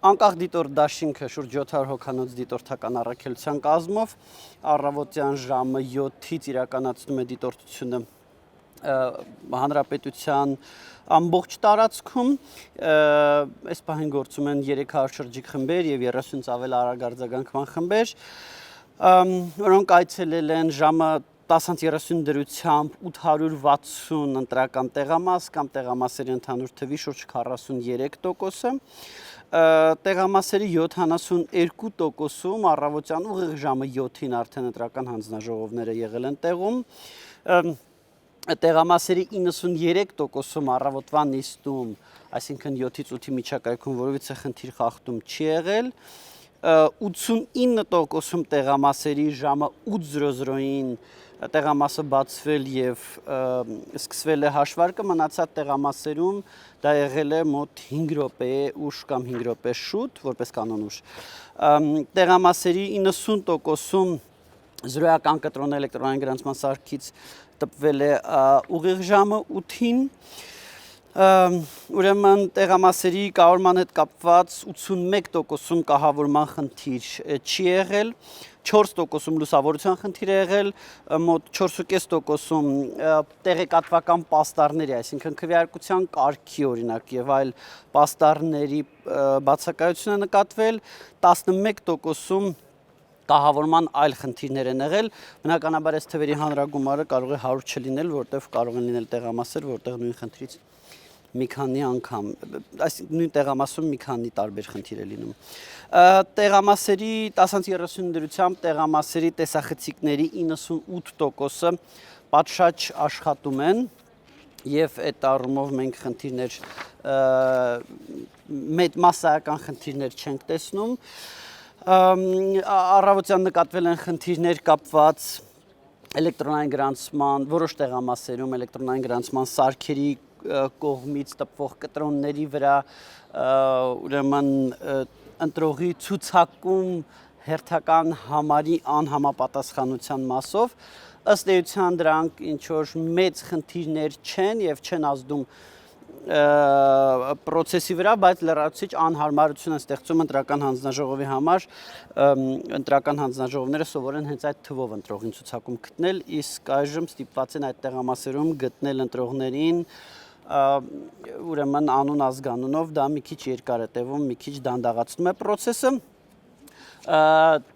Անկախ դիտորդ դաշինքը շուրջ 700 հոգանոց դիտորդական առաքելության կազմով առավոտյան ժամը 7-ից իրականացնում է դիտորդությունը հանրապետության ամբողջ տարածքում, այս պահին գործում են 300 շրջիկ խմբեր և 30-ից ավել արագ արձագանքման խմբեր, որոնք այցելել են ժամը 10:30 դրությամբ 860 ընտրական տեղամաս կամ տեղամասերի ընդհանուր թվի շուրջ 43%-ը, տեղամասերի 72%-ում առավոտյան ուղիղ ժամը 7-ին արդեն ընտրական հանձնաժողովները եղել են տեղում, տեղամասերի 93%-ում առավոտվա նիստում, այսինքն 7-ից 8-ի միջակայքում որևիցե խնդիր խախտում չի եղել, 89%-ում տեղամասերի ժամը 8:00-ին տեղամասը բացվել և սկսվել է հաշվարկը, մնացած տեղամասերում դա եղել է մոտ 5 րոպե ուշ կամ 5 րոպե շուտ, որպես կանոն ուշ, տեղամասերի 90%-ում զրոյական կտրոն էլեկտրոնային գրանցման սարքից տպվել է ուղիղ ժամը 8-ին, ուրեմն տեղամասերի կառավարման հետ կապված 81%-ում կահավորման խնդիր չի եղել, 4%-ում լուսավորության խնդիր է եղել, մոտ 4.5%-ում տեղեկատվական պաստառների, այսինքն քվեարկության կարգի օրինակ և այլ պաստառների բացակայություն է նկատվել, 11%-ում կահավորման այլ խնդիրներ են եղել, բնականաբար այս թվերի հանրագումարը կարող է 100 չլինել, որտեղ կարող են լինել տեղամասեր, որտեղ նույն խնդրից մի քանի անգամ, այսինքն նույն տեղամասում մի քանի տարբեր խնդիր է լինում։ Տեղամասերի 10:30 դրությամբ տեղամասերի տեսախցիկների 98%-ը պատշաճ աշխատում են և այդ առումով մենք խնդիրներ, մասսայական խնդիրներ չենք տեսնում, առավոտյան նկատվել են խնդիրներ կապված էլեկտրոնային գրանցման, որոշ տեղամասերում էլեկտրոնային գրանցման սարքերի կողմից տպվող կտրոնների վրա, ուրեմն ընտրողի ցուցակում հերթական համարի անհամապատասխանության մասով, ըստ էության դրանք ինչ-որ մեծ խնդիրներ չեն և չեն ազդում պրոցեսի վրա, բայց լրացուցիչ անհարմարություն են ստեղծում ընտրական հանձնաժողովի համար, ընտրական հանձնաժողովները սովոր են հենց այդ թվով ընտրողին ցուցակում գտնել, իսկ այժմ ստիպված են այդ տեղամասերում գտնել ընտրողներին, ուրեմն անուն ազգանունով, դա մի քիչ երկար է տևում, մի քիչ դանդաղացնում է պրոցեսը,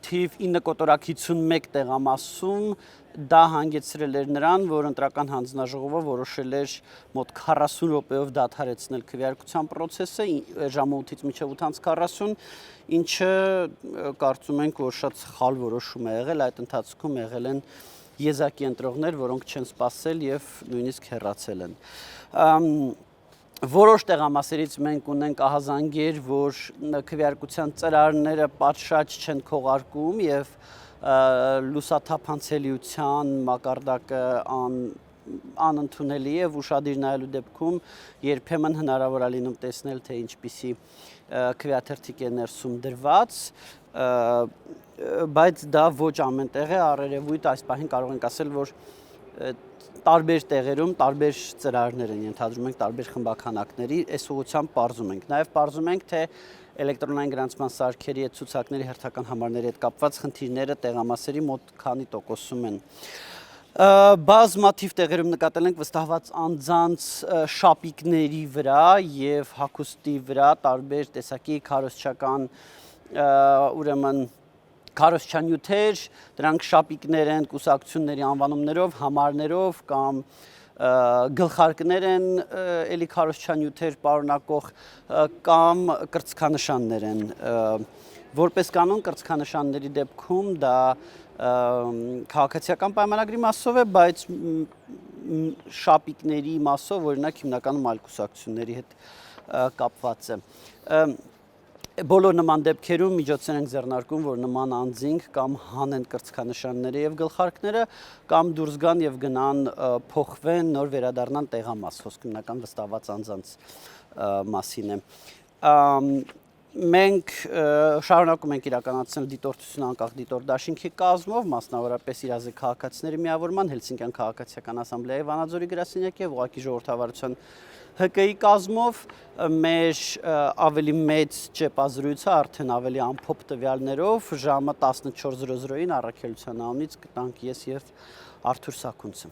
թիվ 9.51 տեղամասում դա հանգեցրել էր նրան, որ ընտրական հանձնաժողովը որոշել էր մոտ 40 րոպեով դադարեցնել քվեարկության պրոցեսը, ժամը 8-ից մինչև 8:40, ինչը կարծում ենք, որ շատ սխալ որոշում է եղել, այդ ընթացքում եղել են եզակի ընտրողներ, որոնք չեն սպասել և նույնիսկ հեռացել են։ Որոշ տեղամասերից մենք ունենք ահազանգեր, որ քվեարկության ծրարները պատշաճ չեն քողարկում և լուսաթափանցելիության մակարդակը անընդունելի է և ուշադիր նայելու դեպքում երբեմն հնարավոր է լինում տեսնել, թե ինչպիսի քվեաթերթիկ է ներսում դրված, բայց դա ոչ ամեն տեղ է, առերևույթ այս պահին կարող ենք ասել, որ տարբեր տեղերում տարբեր ծրարներ են ենթադրում ենք տարբեր խմբաքանակների, այս ուղղությամբ պարզում ենք, նաև պարզում ենք, թե էլեկտրոնային գրանցման սարքերի հետ ցուցակների հերթական համարների հետ կապված խնդիրները տեղամասերի մոտ քանի տոկոսում են։ Բազմաթիվ տեղերում նկատել ենք վստահված անձանց շապիկների վրա և հագուստի վրա տարբեր տեսակի քարոզչական, ուրեմն քարոզչանյութեր, դրանք շապիկներ են կուսակցությունների անվանումներով, համարներով կամ գլխարկներ են էլի քարոզչանյութեր պարունակող կամ կրծքանշաններ են, որպես կանոն կրծքանշանների դեպքում դա քաղաքացիական պայմանագրի մասով է, բայց շապիկների մասով օրինակ հիմնականում այլ կուսակցությունների հետ կապված է։ Բոլոր նման դեպքերում միջոցներ ենք ձեռնարկում, որ նման անձինք կամ հանեն կրծքանշանները և գլխարկները, կամ դուրս գան և գնան փոխվեն, նոր վերադառնան տեղամաս, խոսքը հիմնական վստահված անձանց մասին է։ Մենք շարունակում ենք իրականացնել դիտորդություն անկախ դիտորդ դաշինքի կազմով, մասնավորապես իրազեկ քաղաքացիների միավորման, Հելսինկյան քաղաքացիական ասամբլեայի Վանաձորի գրասենյակի և ուղղակի ժողովրդավարության ՀԿ-ի կազմով մեր ավելի մեծ ճեպազրույցը արդեն ավելի ամփոփ տվյալներով ժամը 14:00-ին առաքելության անունից կտանք ես եւ Արթուր Սաքունցը։